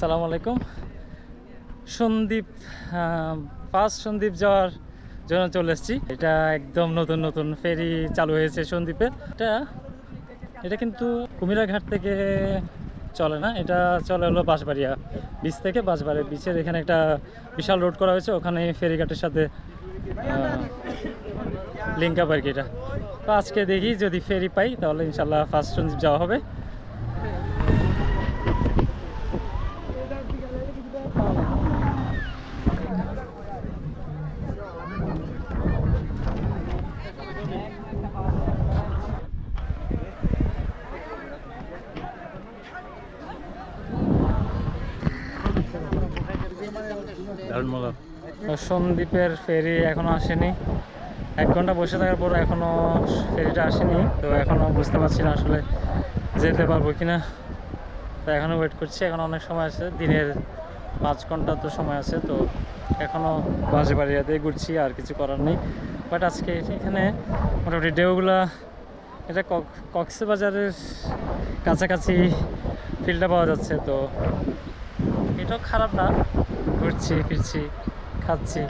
আসসালামু আলাইকুম। সন্দ্বীপ ফার্স্ট সন্দ্বীপ যাওয়ার জন্য চলে এসেছি। এটা একদম নতুন নতুন ফেরি চালু হয়েছে সন্দ্বীপে। এটা কিন্তু কুমিরা ঘাট থেকে চলে না, এটা চলে হলো বাঁশবাড়িয়া বিচ থেকে। বাঁশবাড়িয়া বিচের এখানে একটা বিশাল রোড করা হয়েছে, ওখানে ফেরিঘাটের সাথে লিঙ্ক আপ আর কি। এটা তো আজকে দেখি যদি ফেরি পাই তাহলে ইনশাল্লাহ ফার্স্ট সন্দ্বীপ যাওয়া হবে। সন্দ্বীপের ফেরি এখনো আসেনি, 1 ঘন্টা বসে থাকার পর এখনো ফেরিটা আসেনি। তো এখনো বুঝতে পারছি না আসলে যেতে পারবো কিনা। তো এখনো ওয়েট করছি, এখনো অনেক সময় আছে, দিনের 5 ঘন্টা তো সময় আছে। তো এখনো বাঁশবাড়িয়াতে ঘুরছি, আর কিছু করার নেই। বাট আজকে এখানে মোটামুটি ঢেউগুলা, এটা কক্সবাজারের কাছাকাছি ফিলটা পাওয়া যাচ্ছে। তো এটাও খারাপ না, ঘুরছি ফিরছি খাচ্ছি।